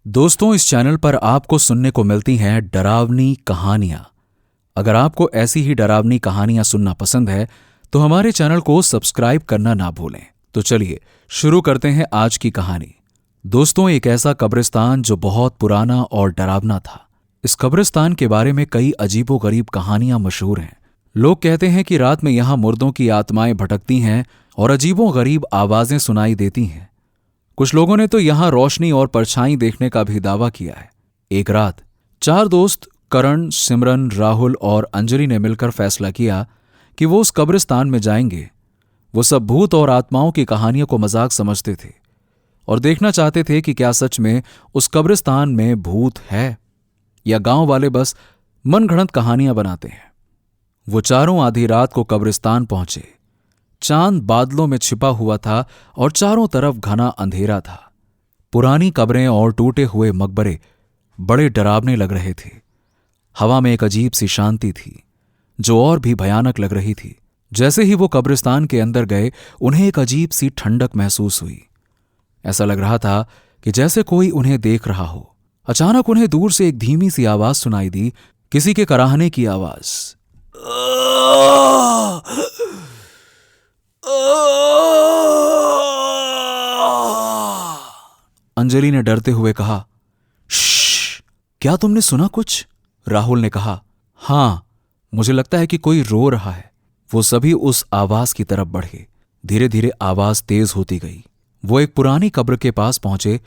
दोस्तों, इस चैनल पर आपको सुनने को मिलती हैं डरावनी कहानियां। अगर आपको ऐसी ही डरावनी कहानियां सुनना पसंद है तो हमारे चैनल को सब्सक्राइब करना ना भूलें। तो चलिए शुरू करते हैं आज की कहानी। दोस्तों, एक ऐसा कब्रिस्तान जो बहुत पुराना और डरावना था। इस कब्रिस्तान के बारे में कई अजीबोगरीब कहानियां मशहूर हैं। लोग कहते हैं कि रात में यहां मुर्दों की आत्माएं भटकती हैं और अजीबोगरीब आवाजें सुनाई देती हैं। कुछ लोगों ने तो यहां रोशनी और परछाई देखने का भी दावा किया है। एक रात 4 दोस्त करण, सिमरन, राहुल और अंजलि ने मिलकर फैसला किया कि वो उस कब्रिस्तान में जाएंगे। वो सब भूत और आत्माओं की कहानियों को मजाक समझते थे और देखना चाहते थे कि क्या सच में उस कब्रिस्तान में भूत है या गांव वाले बस मनगढ़ंत कहानियां बनाते हैं। वो चारों आधी रात को कब्रिस्तान पहुंचे। चांद बादलों में छिपा हुआ था और चारों तरफ घना अंधेरा था। पुरानी कब्रें और टूटे हुए मकबरे बड़े डरावने लग रहे थे। हवा में एक अजीब सी शांति थी जो और भी भयानक लग रही थी। जैसे ही वो कब्रिस्तान के अंदर गए, उन्हें एक अजीब सी ठंडक महसूस हुई। ऐसा लग रहा था कि जैसे कोई उन्हें देख रहा हो। अचानक उन्हें दूर से एक धीमी सी आवाज सुनाई दी, किसी के कराहने की आवाज। अंजलि ने डरते हुए कहा, श्श, क्या तुमने सुना कुछ? राहुल ने कहा, हां, मुझे लगता है कि कोई रो रहा है। वो सभी उस आवाज की तरफ बढ़े। धीरे धीरे आवाज तेज होती गई। वो एक पुरानी कब्र के पास पहुंचे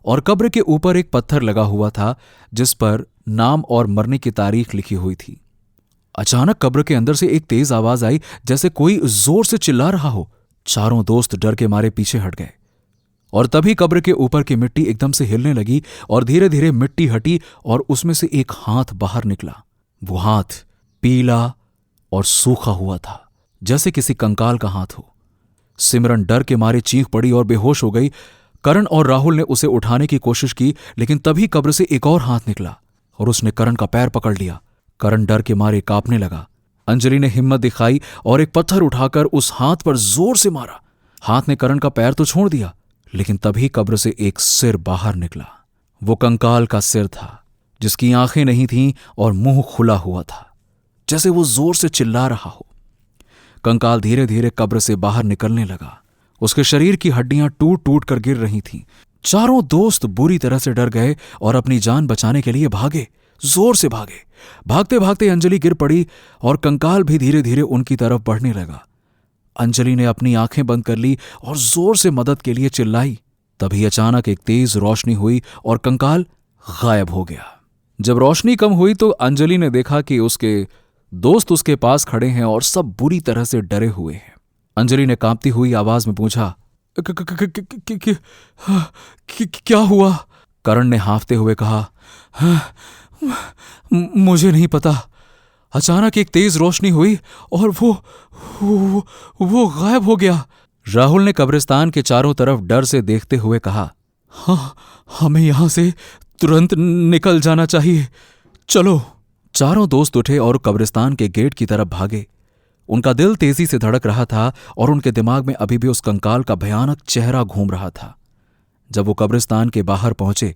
और कब्र के ऊपर एक पत्थर लगा हुआ था जिस पर नाम और मरने की तारीख लिखी हुई थी। अचानक कब्र के अंदर से एक तेज आवाज आई, जैसे कोई जोर से चिल्ला रहा हो। चारों दोस्त डर के मारे पीछे हट गए और तभी कब्र के ऊपर की मिट्टी एकदम से हिलने लगी और धीरे धीरे मिट्टी हटी और उसमें से एक हाथ बाहर निकला। वो हाथ पीला और सूखा हुआ था, जैसे किसी कंकाल का हाथ हो। सिमरन डर के मारे चीख पड़ी और बेहोश हो गई। करण और राहुल ने उसे उठाने की कोशिश की, लेकिन तभी कब्र से एक और हाथ निकला और उसने करण का पैर पकड़ लिया। करण डर के मारे कांपने लगा। अंजलि ने हिम्मत दिखाई और एक पत्थर उठाकर उस हाथ पर जोर से मारा। हाथ ने करण का पैर तो छोड़ दिया, लेकिन तभी कब्र से एक सिर बाहर निकला। वो कंकाल का सिर था जिसकी आंखें नहीं थीं और मुंह खुला हुआ था, जैसे वो जोर से चिल्ला रहा हो। कंकाल धीरे धीरे कब्र से बाहर निकलने लगा। उसके शरीर की हड्डियां टूट टूट कर गिर रही थीं। चारों दोस्त बुरी तरह से डर गए और अपनी जान बचाने के लिए भागे, जोर से भागे। भागते भागते अंजलि गिर पड़ी और कंकाल भी धीरे धीरे उनकी तरफ बढ़ने लगा। अंजलि ने अपनी आंखें बंद कर ली और जोर से मदद के लिए चिल्लाई। तभी अचानक एक तेज रोशनी हुई और कंकाल गायब हो गया। जब रोशनी कम हुई तो अंजलि ने देखा कि उसके दोस्त उसके पास खड़े हैं और सब बुरी तरह से डरे हुए हैं। अंजलि ने कांपती हुई आवाज में पूछा, क्या हुआ? करण ने हांफते हुए कहा, मुझे नहीं पता। अचानक एक तेज रोशनी हुई और वो गायब हो गया। राहुल ने कब्रिस्तान के चारों तरफ डर से देखते हुए कहा, हाँ, हमें यहां से तुरंत निकल जाना चाहिए, चलो। चारों दोस्त उठे और कब्रिस्तान के गेट की तरफ भागे। उनका दिल तेजी से धड़क रहा था और उनके दिमाग में अभी भी उस कंकाल का भयानक चेहरा घूम रहा था। जब वो कब्रिस्तान के बाहर पहुंचे,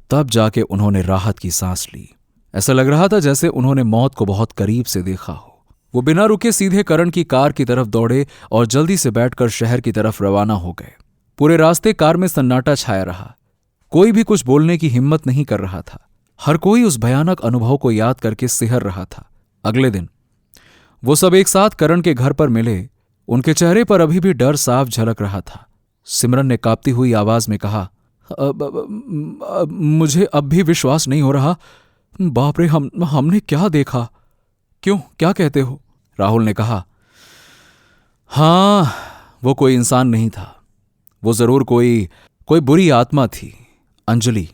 तब जाके उन्होंने राहत की सांस ली। ऐसा लग रहा था जैसे उन्होंने मौत को बहुत करीब से देखा हो। वो बिना रुके सीधे करण की कार की तरफ दौड़े और जल्दी से बैठकर शहर की तरफ रवाना हो गए। पूरे रास्ते कार में सन्नाटा छाया रहा। कोई भी कुछ बोलने की हिम्मत नहीं कर रहा था। हर कोई उस भयानक अनुभव को याद करके सिहर रहा था। अगले दिन वो सब एक साथ करण के घर पर मिले। उनके चेहरे पर अभी भी डर साफ झलक रहा था। सिमरन ने कांपती हुई आवाज में कहा, मुझे अब भी विश्वास नहीं हो रहा। बाप रे, हमने क्या देखा? क्यों, क्या कहते हो? राहुल ने कहा, हाँ, वो कोई इंसान नहीं था। वो जरूर कोई बुरी आत्मा थी। अंजलि,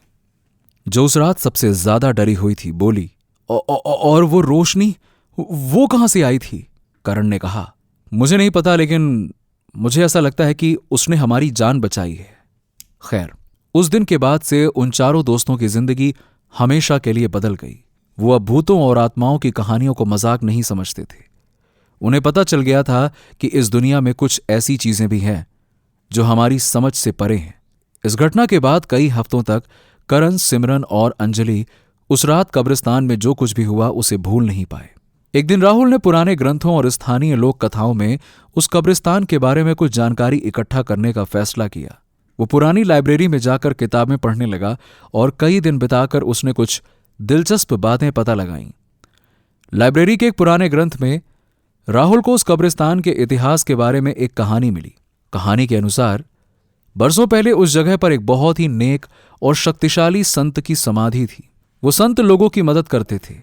जो उस रात सबसे ज्यादा डरी हुई थी, बोली, और वो रोशनी, वो कहां से आई थी? करण ने कहा, मुझे नहीं पता, लेकिन मुझे ऐसा लगता है कि उसने हमारी जान बचाई है। खैर, उस दिन के बाद से उन चारों दोस्तों की जिंदगी हमेशा के लिए बदल गई। वो अब भूतों और आत्माओं की कहानियों को मजाक नहीं समझते थे। उन्हें पता चल गया था कि इस दुनिया में कुछ ऐसी चीजें भी हैं जो हमारी समझ से परे हैं। इस घटना के बाद कई हफ्तों तक करण, सिमरन और अंजलि उस रात कब्रिस्तान में जो कुछ भी हुआ उसे भूल नहीं पाए। एक दिन राहुल ने पुराने ग्रंथों और स्थानीय लोक कथाओं में उस कब्रिस्तान के बारे में कुछ जानकारी इकट्ठा करने का फैसला किया। वो पुरानी लाइब्रेरी में जाकर किताबें पढ़ने लगा और कई दिन बिताकर उसने कुछ दिलचस्प बातें पता लगाईं। लाइब्रेरी के एक पुराने ग्रंथ में राहुल को उस कब्रिस्तान के इतिहास के बारे में एक कहानी मिली। कहानी के अनुसार बरसों पहले उस जगह पर एक बहुत ही नेक और शक्तिशाली संत की समाधि थी। वो संत लोगों की मदद करते थे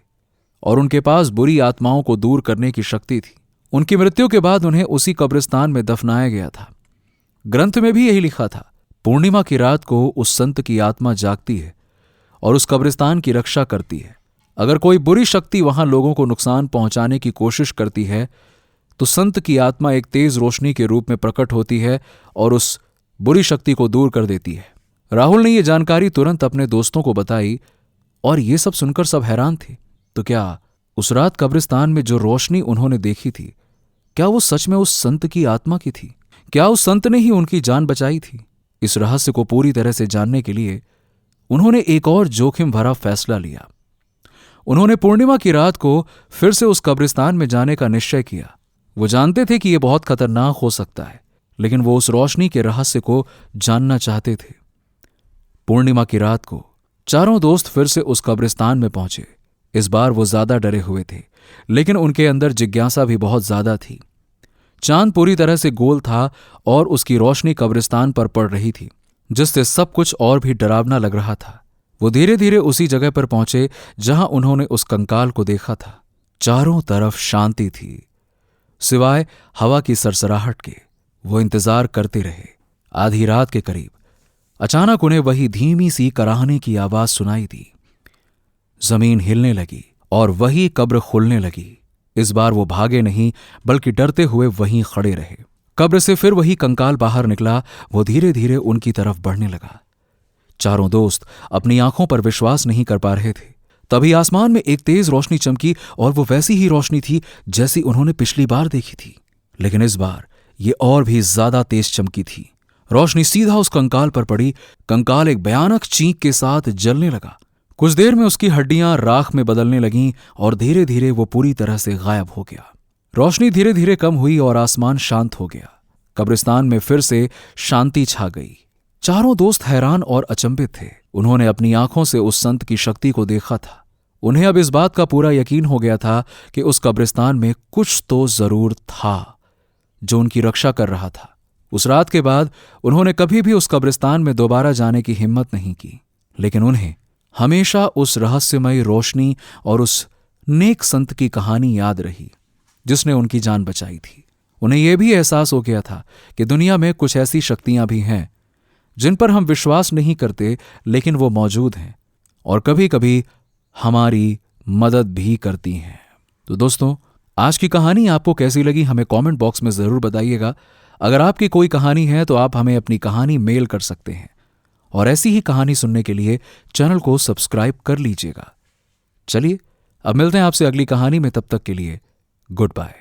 और उनके पास बुरी आत्माओं को दूर करने की शक्ति थी। उनकी मृत्यु के बाद उन्हें उसी कब्रिस्तान में दफनाया गया था। ग्रंथ में भी यही लिखा था, पूर्णिमा की रात को उस संत की आत्मा जागती है और उस कब्रिस्तान की रक्षा करती है। अगर कोई बुरी शक्ति वहां लोगों को नुकसान पहुंचाने की कोशिश करती है तो संत की आत्मा एक तेज रोशनी के रूप में प्रकट होती है और उस बुरी शक्ति को दूर कर देती है। राहुल ने यह जानकारी तुरंत अपने दोस्तों को बताई और ये सब सुनकर सब हैरान थे। तो क्या उस रात कब्रिस्तान में जो रोशनी उन्होंने देखी थी, क्या वो सच में उस संत की आत्मा की थी? क्या उस संत ने ही उनकी जान बचाई थी? इस रहस्य को पूरी तरह से जानने के लिए उन्होंने एक और जोखिम भरा फैसला लिया। उन्होंने पूर्णिमा की रात को फिर से उस कब्रिस्तान में जाने का निश्चय किया। वो जानते थे कि यह बहुत खतरनाक हो सकता है, लेकिन वो उस रोशनी के रहस्य को जानना चाहते थे। पूर्णिमा की रात को चारों दोस्त फिर से उस कब्रिस्तान में पहुंचे। इस बार वो ज्यादा डरे हुए थे, लेकिन उनके अंदर जिज्ञासा भी बहुत ज्यादा थी। चांद पूरी तरह से गोल था और उसकी रोशनी कब्रिस्तान पर पड़ रही थी, जिससे सब कुछ और भी डरावना लग रहा था। वो धीरे धीरे उसी जगह पर पहुंचे जहां उन्होंने उस कंकाल को देखा था। चारों तरफ शांति थी, सिवाय हवा की सरसराहट के। वो इंतजार करते रहे। आधी रात के करीब अचानक उन्हें वही धीमी सी कराहने की आवाज सुनाई दी। जमीन हिलने लगी और वही कब्र खुलने लगी। इस बार वो भागे नहीं, बल्कि डरते हुए वहीं खड़े रहे। कब्र से फिर वही कंकाल बाहर निकला। वो धीरे धीरे उनकी तरफ बढ़ने लगा। चारों दोस्त अपनी आंखों पर विश्वास नहीं कर पा रहे थे। तभी आसमान में एक तेज रोशनी चमकी और वो वैसी ही रोशनी थी जैसी उन्होंने पिछली बार देखी थी, लेकिन इस बार ये और भी ज्यादा तेज चमकी थी। रोशनी सीधा उस कंकाल पर पड़ी। कंकाल एक भयानक चीख के साथ जलने लगा। कुछ देर में उसकी हड्डियां राख में बदलने लगीं और धीरे धीरे वो पूरी तरह से गायब हो गया। रोशनी धीरे धीरे कम हुई और आसमान शांत हो गया। कब्रिस्तान में फिर से शांति छा गई। चारों दोस्त हैरान और अचंभित थे। उन्होंने अपनी आंखों से उस संत की शक्ति को देखा था। उन्हें अब इस बात का पूरा यकीन हो गया था कि उस कब्रिस्तान में कुछ तो जरूर था जो उनकी रक्षा कर रहा था। उस रात के बाद उन्होंने कभी भी उस कब्रिस्तान में दोबारा जाने की हिम्मत नहीं की, लेकिन उन्हें हमेशा उस रहस्यमयी रोशनी और उस नेक संत की कहानी याद रही जिसने उनकी जान बचाई थी। उन्हें यह भी एहसास हो गया था कि दुनिया में कुछ ऐसी शक्तियां भी हैं जिन पर हम विश्वास नहीं करते, लेकिन वो मौजूद हैं और कभी कभी हमारी मदद भी करती हैं। तो दोस्तों, आज की कहानी आपको कैसी लगी हमें कमेंट बॉक्स में जरूर बताइएगा। अगर आपकी कोई कहानी है तो आप हमें अपनी कहानी मेल कर सकते हैं और ऐसी ही कहानी सुनने के लिए चैनल को सब्सक्राइब कर लीजिएगा। चलिए अब मिलते हैं आपसे अगली कहानी में। तब तक के लिए गुड बाय।